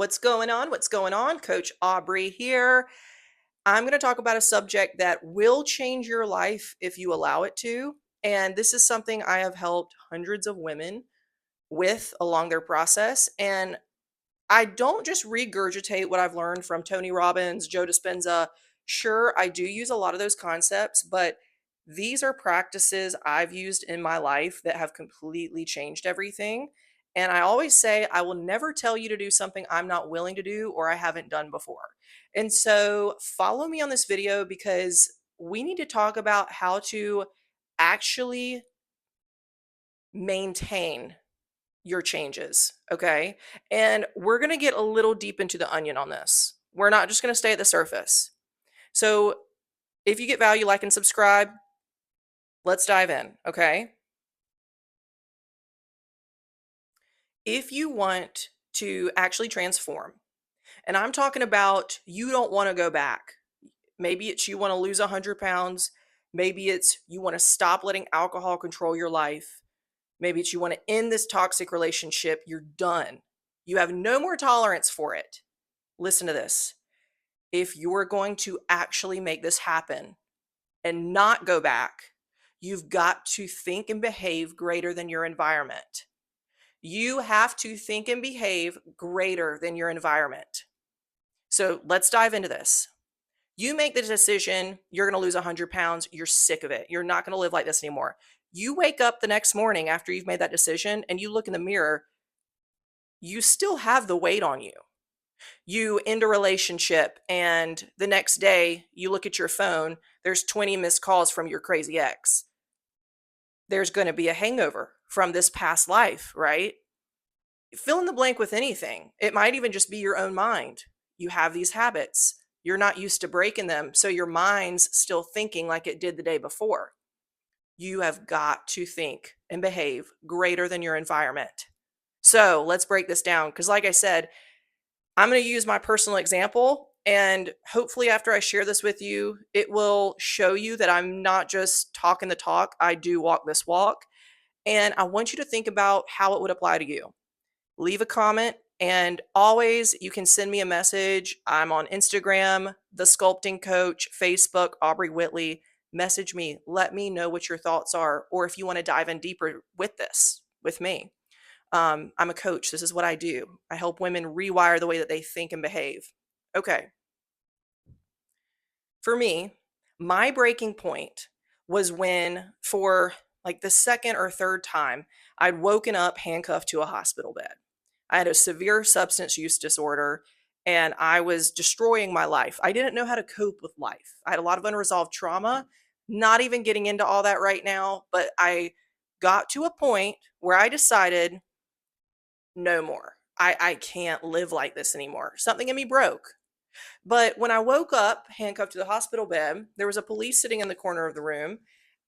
What's going on? What's going on? Coach Aubrey here. I'm going to talk about a subject that will change your life if you allow it to. And this is something I have helped hundreds of women with along their process. And I don't just regurgitate what I've learned from Tony Robbins, Joe Dispenza. Sure, I do use a lot of those concepts, but these are practices I've used in my life that have completely changed everything. And I always say, I will never tell you to do something I'm not willing to do or I haven't done before. And so follow me on this video because we need to talk about how to actually maintain your changes, okay? And we're going to get a little deep into the onion on this. We're not just going to stay at the surface. So, if you get value, like and subscribe. Let's dive in, okay? If you want to actually transform, and I'm talking about you don't want to go back. Maybe it's you want to lose 100 pounds. Maybe it's you want to stop letting alcohol control your life. Maybe it's you want to end this toxic relationship. You're done. You have no more tolerance for it. Listen to this. If you're going to actually make this happen and not go back, you've got to think and behave greater than your environment. You have to think and behave greater than your environment. So let's dive into this. You make the decision, you're going to lose 100 pounds, you're sick of it. You're not going to live like this anymore. You wake up the next morning after you've made that decision and you look in the mirror, you still have the weight on you. You end a relationship and the next day you look at your phone, there's 20 missed calls from your crazy ex. There's going to be a hangover from this past life, right? Fill in the blank with anything. It might even just be your own mind. You have these habits. You're not used to breaking them, so your mind's still thinking like it did the day before. You have got to think and behave greater than your environment. So let's break this down because, like I said, I'm going to use my personal example. And hopefully, after I share this with you, it will show you that I'm not just talking the talk, I do walk this walk. And I want you to think about how it would apply to you. Leave a comment, and always you can send me a message. I'm on Instagram, The Sculpting Coach, Facebook, Aubrey Whitley. Message me, let me know what your thoughts are, or if you want to dive in deeper with this with me. I'm a coach. This is what I do. I help women rewire the way that they think and behave. Okay. For me, my breaking point was when, for like the second or third time, I'd woken up handcuffed to a hospital bed. I had a severe substance use disorder and I was destroying my life. I didn't know how to cope with life. I had a lot of unresolved trauma, not even getting into all that right now, but I got to a point where I decided no more. I can't live like this anymore. Something in me broke. But when I woke up handcuffed to the hospital bed, there was a police sitting in the corner of the room.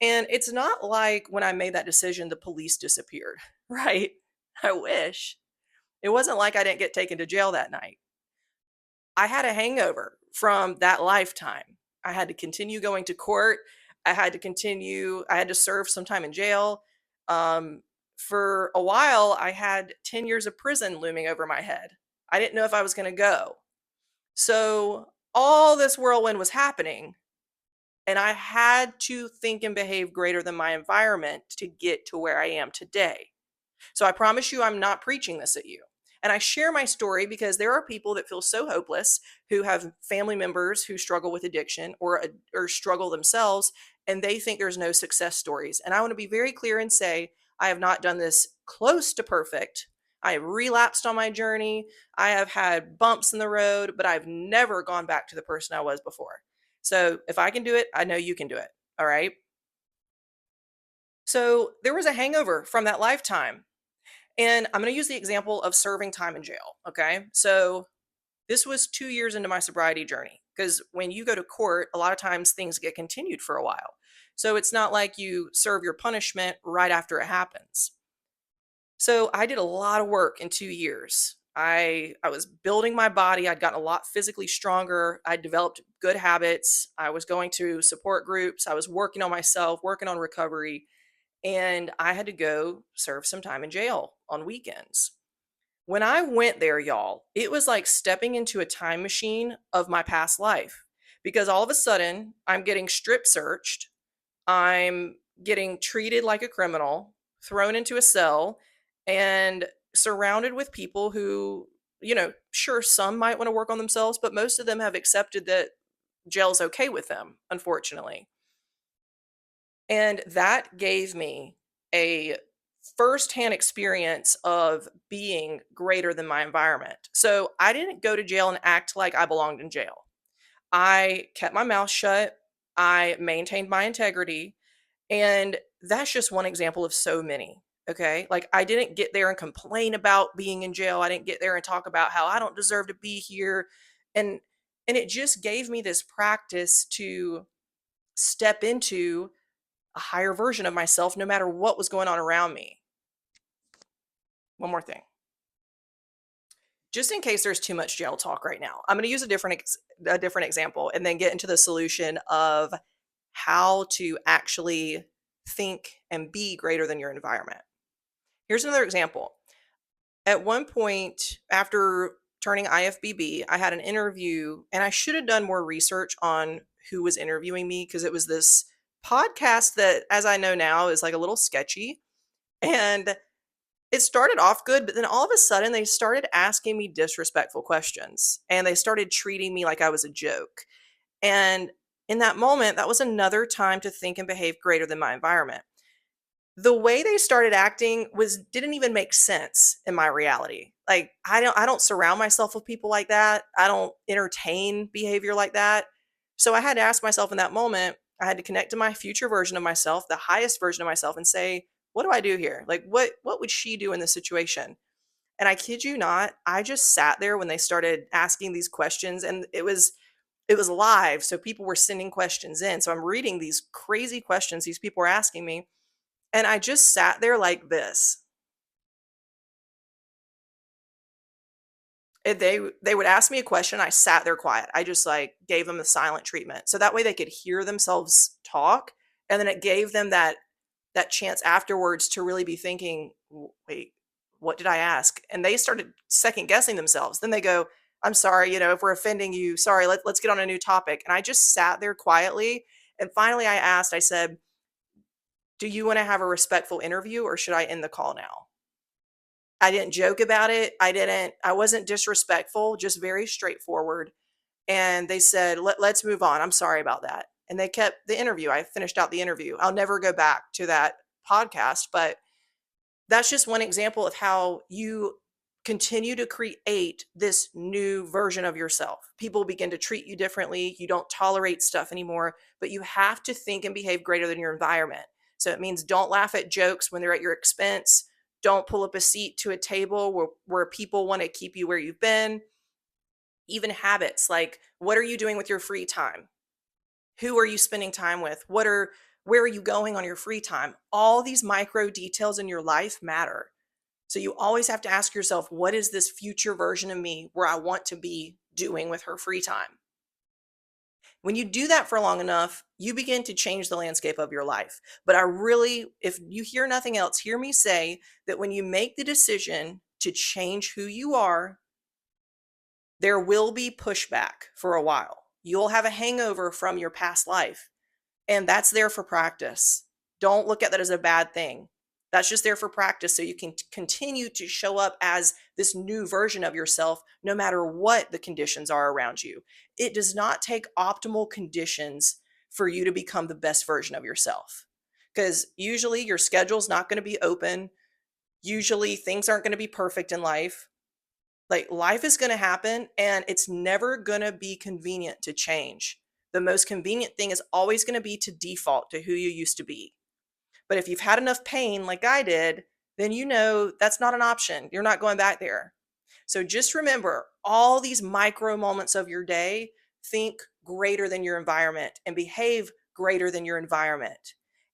And it's not like when I made that decision, the police disappeared, right? I wish. It wasn't like I didn't get taken to jail that night. I had a hangover from that lifetime. I had to continue going to court. I had to serve some time in jail. Um, for a while, I had 10 years of prison looming over my head. I didn't know if I was going to go. So all this whirlwind was happening, and I had to think and behave greater than my environment to get to where I am today. So I promise you, I'm not preaching this at you. And I share my story because there are people that feel so hopeless who have family members who struggle with addiction or struggle themselves, and they think there's no success stories. And I want to be very clear and say I have not done this close to perfect. I have relapsed on my journey. I have had bumps in the road, but I've never gone back to the person I was before. So if I can do it, I know you can do it. All right. So there was a hangover from that lifetime. And I'm going to use the example of serving time in jail. Okay. So this was 2 years into my sobriety journey because when you go to court, a lot of times things get continued for a while. So it's not like you serve your punishment right after it happens. So I did a lot of work in 2 years. I was building my body. I'd gotten a lot physically stronger. I developed good habits. I was going to support groups. I was working on myself, working on recovery, and I had to go serve some time in jail on weekends. When I went there, y'all, it was like stepping into a time machine of my past life because all of a sudden I'm getting strip searched. I'm getting treated like a criminal, thrown into a cell, and surrounded with people who, sure, some might want to work on themselves, but most of them have accepted that jail's okay with them, unfortunately. And that gave me a firsthand experience of being greater than my environment. So I didn't go to jail and act like I belonged in jail. I kept my mouth shut. I maintained my integrity. And that's just one example of so many. Okay. Like I didn't get there and complain about being in jail. I didn't get there and talk about how I don't deserve to be here. And and it just gave me this practice to step into a higher version of myself no matter what was going on around me. One more thing. Just in case there's too much jail talk right now, I'm going to use a different example and then get into the solution of how to actually think and be greater than your environment. Here's another example. At one point after turning IFBB, I had an interview and I should have done more research on who was interviewing me because it was this podcast that, as I know now, is like a little sketchy. And it started off good, but then all of a sudden they started asking me disrespectful questions and they started treating me like I was a joke. And in that moment, that was another time to think and behave greater than my environment. The way they started acting was didn't even make sense in my reality. Like I don't surround myself with people like that. I don't entertain behavior like that. So I had to ask myself in that moment, I had to connect to my future version of myself, the highest version of myself and say, what do I do here? Like what would she do in this situation? And I kid you not, I just sat there when they started asking these questions and it was live, so people were sending questions in. So I'm reading these crazy questions these people were asking me and I just sat there like this. They would ask me a question, I sat there quiet. I just, like, gave them the silent treatment. So that way they could hear themselves talk, and then it gave them that chance afterwards to really be thinking, Wait, what did I ask?" And they started second guessing themselves. Then they go, "I'm sorry, if we're offending you, sorry, let's get on a new topic." And I just sat there quietly, and finally I said, "Do you wanna have a respectful interview, or should I end the call now?" I didn't joke about it. I wasn't disrespectful, just very straightforward. And they said, let's move on. I'm sorry about that. And they kept the interview. I finished out the interview. I'll never go back to that podcast, but that's just one example of how you continue to create this new version of yourself. People begin to treat you differently. You don't tolerate stuff anymore, but you have to think and behave greater than your environment. So it means don't laugh at jokes when they're at your expense. Don't pull up a seat to a table where people want to keep you where you've been. Even habits like what are you doing with your free time? Who are you spending time with? Where are you going on your free time? All these micro details in your life matter. So you always have to ask yourself, what is this future version of me where I want to be doing with her free time? When you do that for long enough, you begin to change the landscape of your life. But I really, if you hear nothing else, hear me say that when you make the decision to change who you are, there will be pushback for a while. You'll have a hangover from your past life, and that's there for practice. Don't look at that as a bad thing. That's just there for practice so you can continue to show up as this new version of yourself no matter what the conditions are around you. It does not take optimal conditions for you to become the best version of yourself. Because usually your schedule's not going to be open. Usually things aren't going to be perfect in life. Like life is going to happen and it's never going to be convenient to change. The most convenient thing is always going to be to default to who you used to be. But if you've had enough pain like I did, then you know that's not an option. You're not going back there. So just remember all these micro moments of your day, think greater than your environment and behave greater than your environment.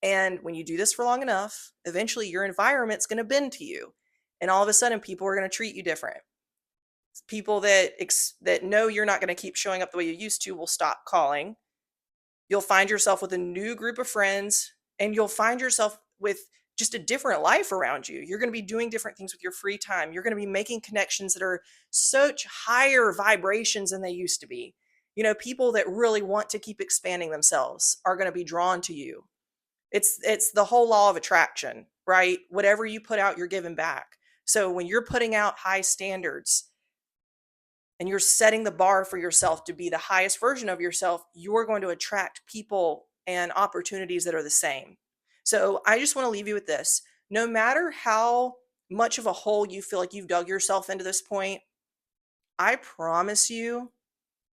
And when you do this for long enough, eventually your environment's going to bend to you. And all of a sudden people are going to treat you different. People that know you're not going to keep showing up the way you used to will stop calling. You'll find yourself with a new group of friends and you'll find yourself with just a different life around you. You're going to be doing different things with your free time. You're going to be making connections that are such higher vibrations than they used to be. People that really want to keep expanding themselves are going to be drawn to you. It's the whole law of attraction, right? Whatever you put out, you're giving back. So when you're putting out high standards and you're setting the bar for yourself to be the highest version of yourself, you're going to attract people and opportunities that are the same. So I just want to leave you with this. No matter how much of a hole you feel like you've dug yourself into this point, I promise you,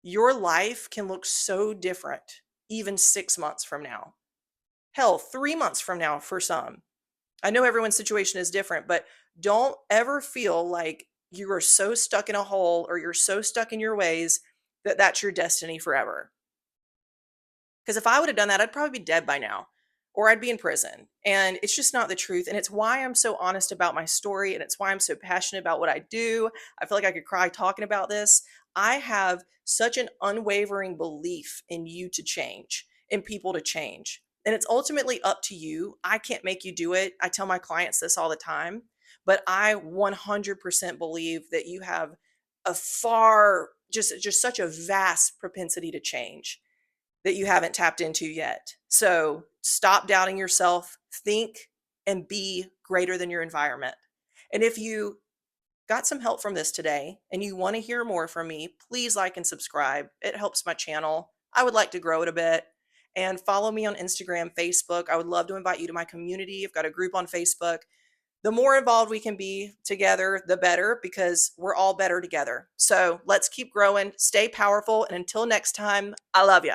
your life can look so different even 6 months from now. Hell, 3 months from now for some. I know everyone's situation is different, but don't ever feel like you are so stuck in a hole or you're so stuck in your ways that that's your destiny forever. Because if I would have done that, I'd probably be dead by now or I'd be in prison. And it's just not the truth. And it's why I'm so honest about my story. And it's why I'm so passionate about what I do. I feel like I could cry talking about this. I have such an unwavering belief in you to change, in people to change. And it's ultimately up to you. I can't make you do it. I tell my clients this all the time, but I 100% believe that you have a far, just such a vast propensity to change that you haven't tapped into yet. So stop doubting yourself, think and be greater than your environment. And if you got some help from this today and you want to hear more from me, please like and subscribe. It helps my channel. I would like to grow it a bit. And follow me on Instagram, Facebook. I would love to invite you to my community. I've got a group on Facebook. The more involved we can be together, the better, because we're all better together. So let's keep growing, stay powerful. And until next time, I love you.